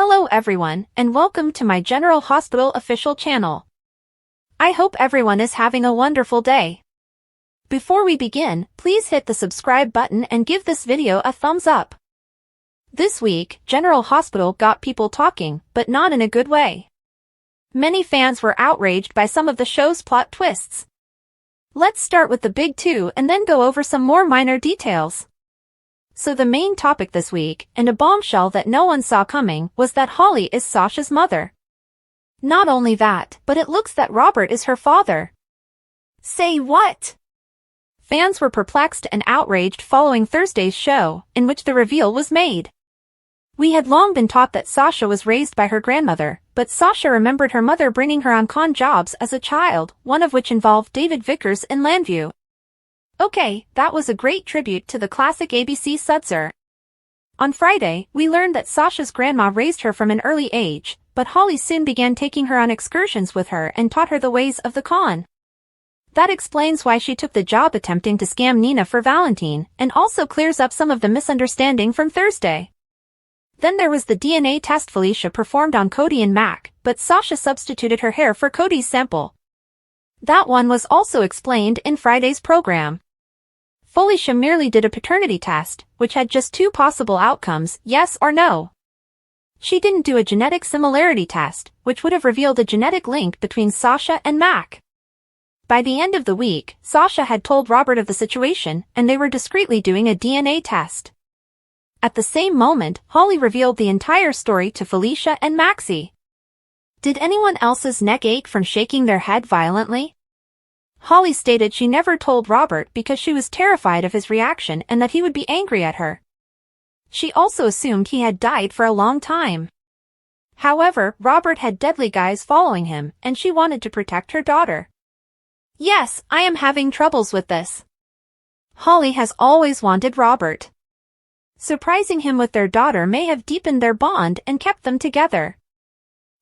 Hello everyone, and welcome to my General Hospital official channel. I hope everyone is having a wonderful day. Before we begin, please hit the subscribe button and give this video a thumbs up. This week, General Hospital got people talking, but not in a good way. Many fans were outraged by some of the show's plot twists. Let's start with the big two and then go over some more minor details. So the main topic this week, and a bombshell that no one saw coming, was that Holly is Sasha's mother. Not only that, but it looks that Robert is her father. Say what? Fans were perplexed and outraged following Thursday's show, in which the reveal was made. We had long been taught that Sasha was raised by her grandmother, but Sasha remembered her mother bringing her on con jobs as a child, one of which involved David Vickers in Landview. Okay, that was a great tribute to the classic ABC Sudzer. On Friday, we learned that Sasha's grandma raised her from an early age, but Holly soon began taking her on excursions with her and taught her the ways of the con. That explains why she took the job attempting to scam Nina for Valentine, and also clears up some of the misunderstanding from Thursday. Then there was the DNA test Felicia performed on Cody and Mac, but Sasha substituted her hair for Cody's sample. That one was also explained in Friday's program. Felicia merely did a paternity test, which had just two possible outcomes, yes or no. She didn't do a genetic similarity test, which would have revealed a genetic link between Sasha and Mac. By the end of the week, Sasha had told Robert of the situation, and they were discreetly doing a DNA test. At the same moment, Holly revealed the entire story to Felicia and Maxie. Did anyone else's neck ache from shaking their head violently? Holly stated she never told Robert because she was terrified of his reaction and that he would be angry at her. She also assumed he had died for a long time. However, Robert had deadly guys following him, and she wanted to protect her daughter. Yes, I am having troubles with this. Holly has always wanted Robert. Surprising him with their daughter may have deepened their bond and kept them together.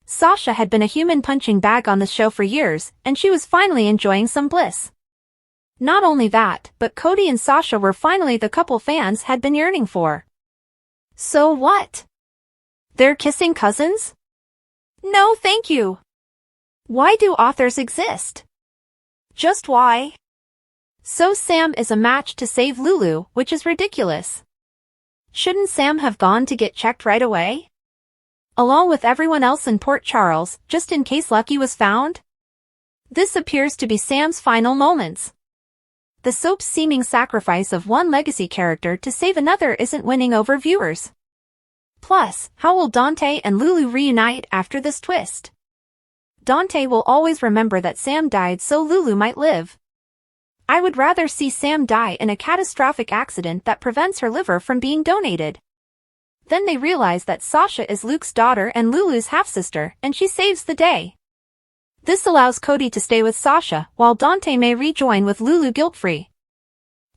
Sasha had been a human punching bag on the show for years, and she was finally enjoying some bliss. Not only that, but Cody and Sasha were finally the couple fans had been yearning for. So what? They're kissing cousins? No thank you. Why do authors exist? Just why? So Sam is a match to save Lulu, which is ridiculous. Shouldn't Sam have gone to get checked right away? Along with everyone else in Port Charles, just in case Lucky was found? This appears to be Sam's final moments. The soap's seeming sacrifice of one legacy character to save another isn't winning over viewers. Plus, how will Dante and Lulu reunite after this twist? Dante will always remember that Sam died so Lulu might live. I would rather see Sam die in a catastrophic accident that prevents her liver from being donated. Then they realize that Sasha is Luke's daughter and Lulu's half-sister, and she saves the day. This allows Cody to stay with Sasha, while Dante may rejoin with Lulu guilt-free.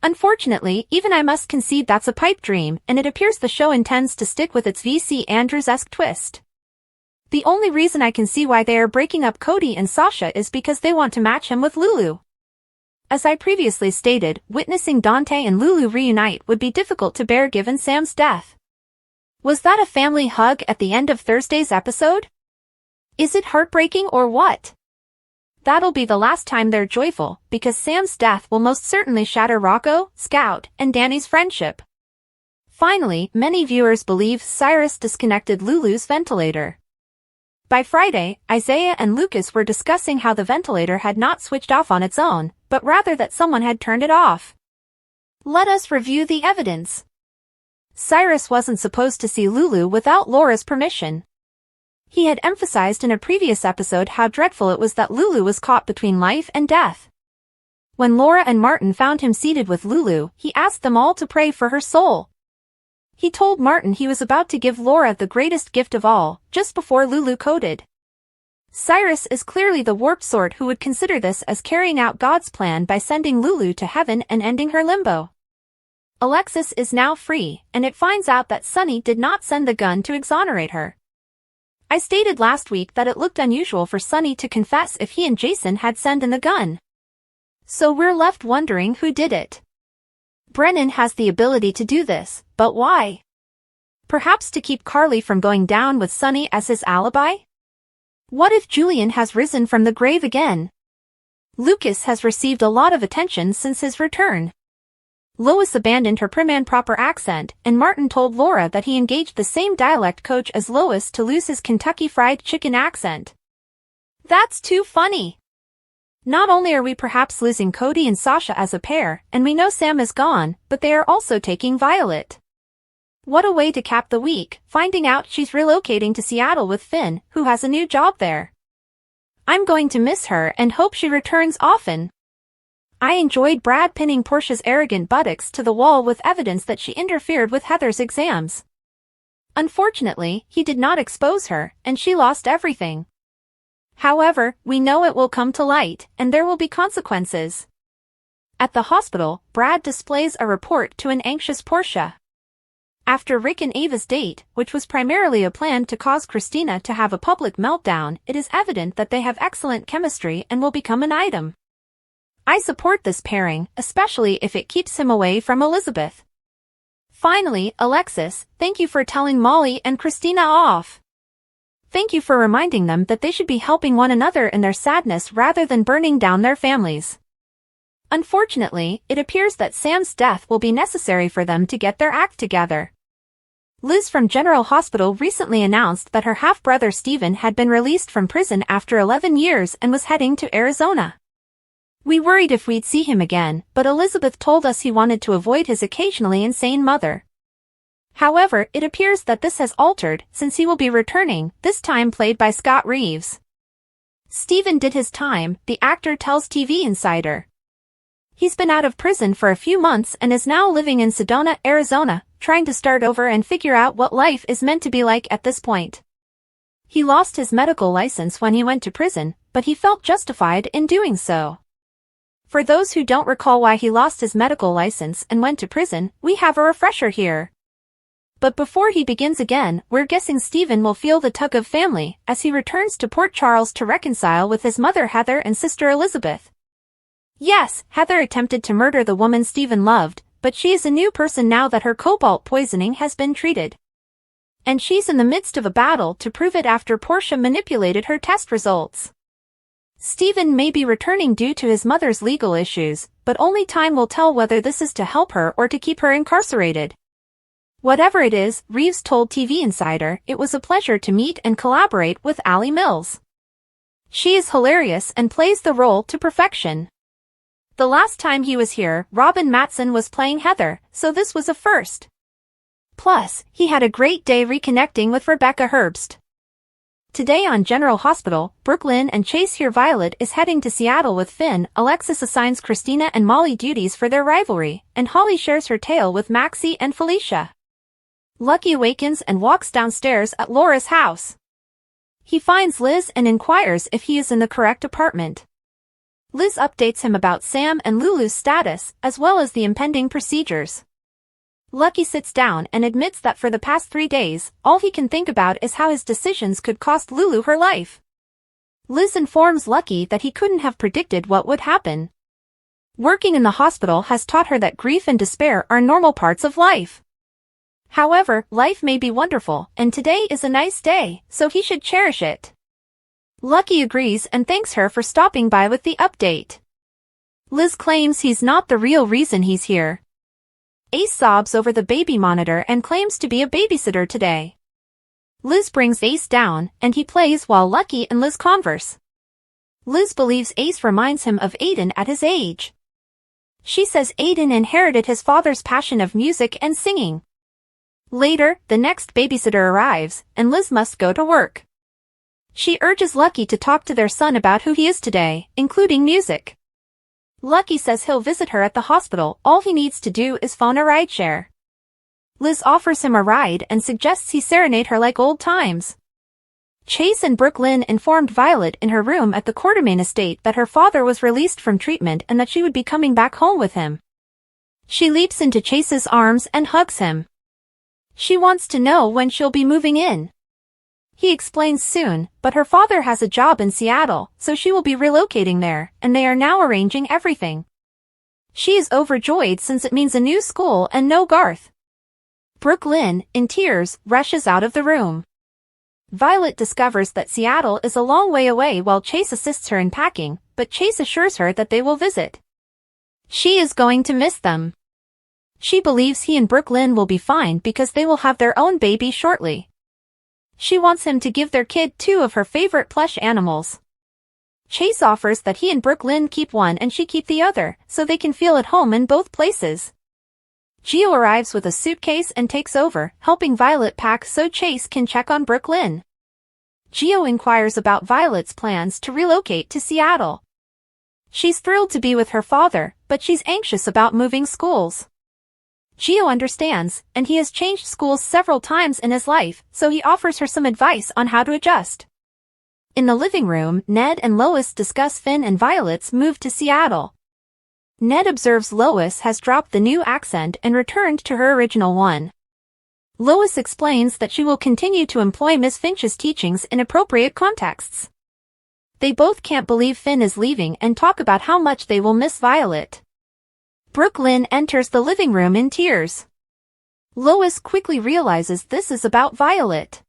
Unfortunately, even I must concede that's a pipe dream, and it appears the show intends to stick with its V.C. Andrews-esque twist. The only reason I can see why they are breaking up Cody and Sasha is because they want to match him with Lulu. As I previously stated, witnessing Dante and Lulu reunite would be difficult to bear given Sam's death. Was that a family hug at the end of Thursday's episode? Is it heartbreaking or what? That'll be the last time they're joyful, because Sam's death will most certainly shatter Rocco, Scout, and Danny's friendship. Finally, many viewers believe Cyrus disconnected Lulu's ventilator. By Friday, Isaiah and Lucas were discussing how the ventilator had not switched off on its own, but rather that someone had turned it off. Let us review the evidence. Cyrus wasn't supposed to see Lulu without Laura's permission. He had emphasized in a previous episode how dreadful it was that Lulu was caught between life and death. When Laura and Martin found him seated with Lulu, he asked them all to pray for her soul. He told Martin he was about to give Laura the greatest gift of all, just before Lulu coded. Cyrus is clearly the warped sort who would consider this as carrying out God's plan by sending Lulu to heaven and ending her limbo. Alexis is now free, and it finds out that Sonny did not send the gun to exonerate her. I stated last week that it looked unusual for Sonny to confess if he and Jason had sent in the gun. So we're left wondering who did it. Brennan has the ability to do this, but why? Perhaps to keep Carly from going down with Sunny as his alibi? What if Julian has risen from the grave again? Lucas has received a lot of attention since his return. Lois abandoned her prim and proper accent, and Martin told Laura that he engaged the same dialect coach as Lois to lose his Kentucky Fried Chicken accent. That's too funny. Not only are we perhaps losing Cody and Sasha as a pair, and we know Sam is gone, but they are also taking Violet. What a way to cap the week, finding out she's relocating to Seattle with Finn, who has a new job there. I'm going to miss her and hope she returns often. I enjoyed Brad pinning Portia's arrogant buttocks to the wall with evidence that she interfered with Heather's exams. Unfortunately, he did not expose her, and she lost everything. However, we know it will come to light, and there will be consequences. At the hospital, Brad displays a report to an anxious Portia. After Rick and Ava's date, which was primarily a plan to cause Christina to have a public meltdown, it is evident that they have excellent chemistry and will become an item. I support this pairing, especially if it keeps him away from Elizabeth. Finally, Alexis, thank you for telling Molly and Christina off. Thank you for reminding them that they should be helping one another in their sadness rather than burning down their families. Unfortunately, it appears that Sam's death will be necessary for them to get their act together. Liz from General Hospital recently announced that her half-brother Stephen had been released from prison after 11 years and was heading to Arizona. We worried if we'd see him again, but Elizabeth told us he wanted to avoid his occasionally insane mother. However, it appears that this has altered since he will be returning, this time played by Scott Reeves. Stephen did his time, the actor tells TV Insider. He's been out of prison for a few months and is now living in Sedona, Arizona, trying to start over and figure out what life is meant to be like at this point. He lost his medical license when he went to prison, but he felt justified in doing so. For those who don't recall why he lost his medical license and went to prison, we have a refresher here. But before he begins again, we're guessing Stephen will feel the tug of family as he returns to Port Charles to reconcile with his mother Heather and sister Elizabeth. Yes, Heather attempted to murder the woman Stephen loved, but she is a new person now that her cobalt poisoning has been treated. And she's in the midst of a battle to prove it after Portia manipulated her test results. Stephen may be returning due to his mother's legal issues, but only time will tell whether this is to help her or to keep her incarcerated. Whatever it is, Reeves told TV Insider, it was a pleasure to meet and collaborate with Allie Mills. She is hilarious and plays the role to perfection. The last time he was here, Robin Mattson was playing Heather, so this was a first. Plus, he had a great day reconnecting with Rebecca Herbst. Today on General Hospital, Brooklyn and Chase hear Violet is heading to Seattle with Finn, Alexis assigns Christina and Molly duties for their rivalry, and Holly shares her tale with Maxie and Felicia. Lucky awakens and walks downstairs at Laura's house. He finds Liz and inquires if he is in the correct apartment. Liz updates him about Sam and Lulu's status, as well as the impending procedures. Lucky sits down and admits that for the past 3 days, all he can think about is how his decisions could cost Lulu her life. Liz informs Lucky that he couldn't have predicted what would happen. Working in the hospital has taught her that grief and despair are normal parts of life. However, life may be wonderful, and today is a nice day, so he should cherish it. Lucky agrees and thanks her for stopping by with the update. Liz claims he's not the real reason he's here. Ace sobs over the baby monitor and claims to be a babysitter today. Liz brings Ace down, and he plays while Lucky and Liz converse. Liz believes Ace reminds him of Aiden at his age. She says Aiden inherited his father's passion of music and singing. Later, the next babysitter arrives, and Liz must go to work. She urges Lucky to talk to their son about who he is today, including music. Lucky says he'll visit her at the hospital, all he needs to do is phone a rideshare. Liz offers him a ride and suggests he serenade her like old times. Chase and Brooklyn informed Violet in her room at the Quartermain estate that her father was released from treatment and that she would be coming back home with him. She leaps into Chase's arms and hugs him. She wants to know when she'll be moving in. He explains soon, but her father has a job in Seattle, so she will be relocating there, and they are now arranging everything. She is overjoyed since it means a new school and no Garth. Brooklyn, in tears, rushes out of the room. Violet discovers that Seattle is a long way away while Chase assists her in packing, but Chase assures her that they will visit. She is going to miss them. She believes he and Brooklyn will be fine because they will have their own baby shortly. She wants him to give their kid 2 of her favorite plush animals. Chase offers that he and Brooklyn keep one and she keep the other, so they can feel at home in both places. Gio arrives with a suitcase and takes over, helping Violet pack so Chase can check on Brooklyn. Gio inquires about Violet's plans to relocate to Seattle. She's thrilled to be with her father, but she's anxious about moving schools. Gio understands, and he has changed schools several times in his life, so he offers her some advice on how to adjust. In the living room, Ned and Lois discuss Finn and Violet's move to Seattle. Ned observes Lois has dropped the new accent and returned to her original one. Lois explains that she will continue to employ Miss Finch's teachings in appropriate contexts. They both can't believe Finn is leaving and talk about how much they will miss Violet. Brooklyn enters the living room in tears. Lois quickly realizes this is about Violet.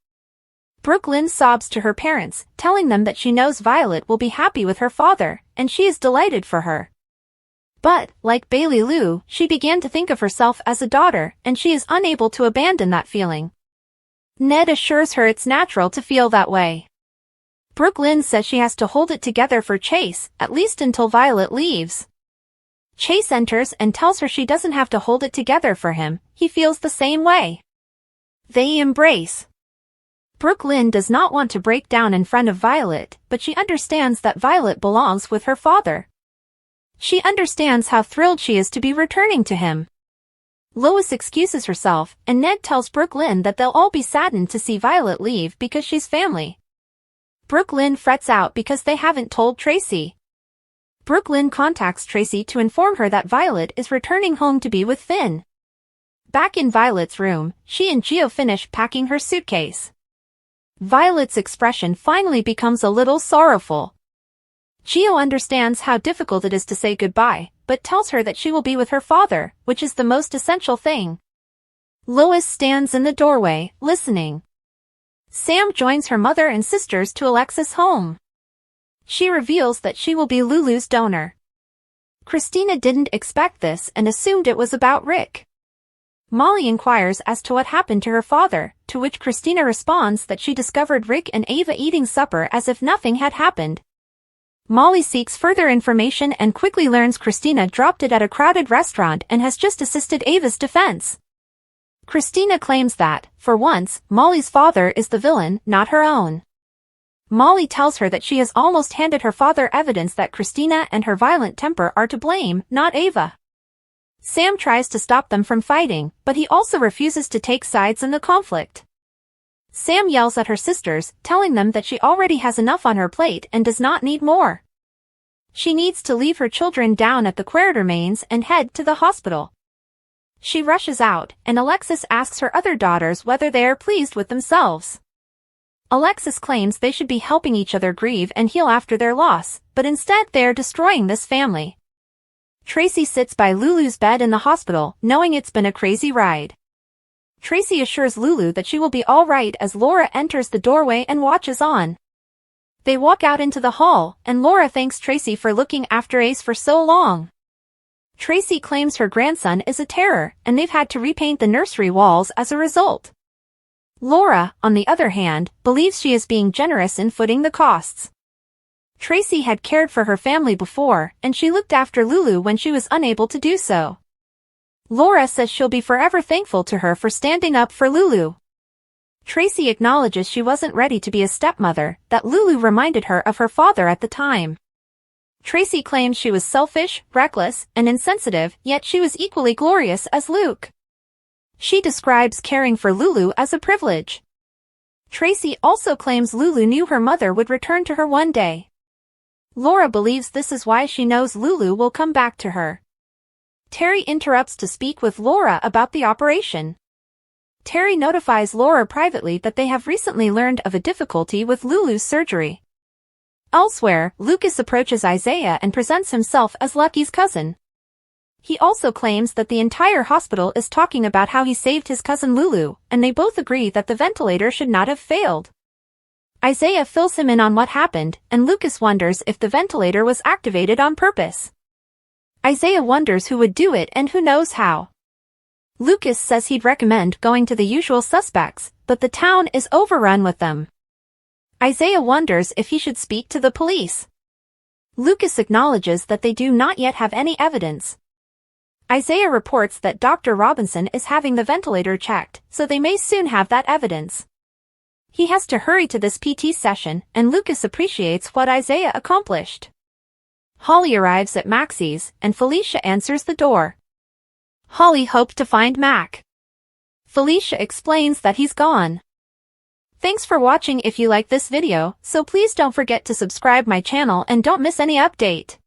Brooklyn sobs to her parents, telling them that she knows Violet will be happy with her father, and she is delighted for her. But, like Bailey Lou, she began to think of herself as a daughter, and she is unable to abandon that feeling. Ned assures her it's natural to feel that way. Brooklyn says she has to hold it together for Chase, at least until Violet leaves. Chase enters and tells her she doesn't have to hold it together for him, he feels the same way. They embrace. Brooklyn does not want to break down in front of Violet, but she understands that Violet belongs with her father. She understands how thrilled she is to be returning to him. Lois excuses herself, and Ned tells Brooklyn that they'll all be saddened to see Violet leave because she's family. Brooklyn frets out because they haven't told Tracy. Brooklyn contacts Tracy to inform her that Violet is returning home to be with Finn. Back in Violet's room, she and Gio finish packing her suitcase. Violet's expression finally becomes a little sorrowful. Gio understands how difficult it is to say goodbye, but tells her that she will be with her father, which is the most essential thing. Lois stands in the doorway, listening. Sam joins her mother and sisters to Alexa's home. She reveals that she will be Lulu's donor. Christina didn't expect this and assumed it was about Rick. Molly inquires as to what happened to her father, to which Christina responds that she discovered Rick and Ava eating supper as if nothing had happened. Molly seeks further information and quickly learns Christina dropped it at a crowded restaurant and has just assisted Ava's defense. Christina claims that, for once, Molly's father is the villain, not her own. Molly tells her that she has almost handed her father evidence that Christina and her violent temper are to blame, not Ava. Sam tries to stop them from fighting, but he also refuses to take sides in the conflict. Sam yells at her sisters, telling them that she already has enough on her plate and does not need more. She needs to leave her children down at the Quatermains and head to the hospital. She rushes out, and Alexis asks her other daughters whether they are pleased with themselves. Alexis claims they should be helping each other grieve and heal after their loss, but instead they are destroying this family. Tracy sits by Lulu's bed in the hospital, knowing it's been a crazy ride. Tracy assures Lulu that she will be all right as Laura enters the doorway and watches on. They walk out into the hall, and Laura thanks Tracy for looking after Ace for so long. Tracy claims her grandson is a terror, and they've had to repaint the nursery walls as a result. Laura, on the other hand, believes she is being generous in footing the costs. Tracy had cared for her family before, and she looked after Lulu when she was unable to do so. Laura says she'll be forever thankful to her for standing up for Lulu. Tracy acknowledges she wasn't ready to be a stepmother, that Lulu reminded her of her father at the time. Tracy claims she was selfish, reckless, and insensitive, yet she was equally glorious as Luke. She describes caring for Lulu as a privilege. Tracy also claims Lulu knew her mother would return to her one day. Laura believes this is why she knows Lulu will come back to her. Terry interrupts to speak with Laura about the operation. Terry notifies Laura privately that they have recently learned of a difficulty with Lulu's surgery. Elsewhere, Lucas approaches Isaiah and presents himself as Lucky's cousin. He also claims that the entire hospital is talking about how he saved his cousin Lulu, and they both agree that the ventilator should not have failed. Isaiah fills him in on what happened, and Lucas wonders if the ventilator was activated on purpose. Isaiah wonders who would do it and who knows how. Lucas says he'd recommend going to the usual suspects, but the town is overrun with them. Isaiah wonders if he should speak to the police. Lucas acknowledges that they do not yet have any evidence. Isaiah reports that Dr. Robinson is having the ventilator checked, so they may soon have that evidence. He has to hurry to this PT session, and Lucas appreciates what Isaiah accomplished. Holly arrives at Maxie's, and Felicia answers the door. Holly hoped to find Mac. Felicia explains that he's gone. Thanks for watching. If you like this video, so please don't forget to subscribe my channel and don't miss any update.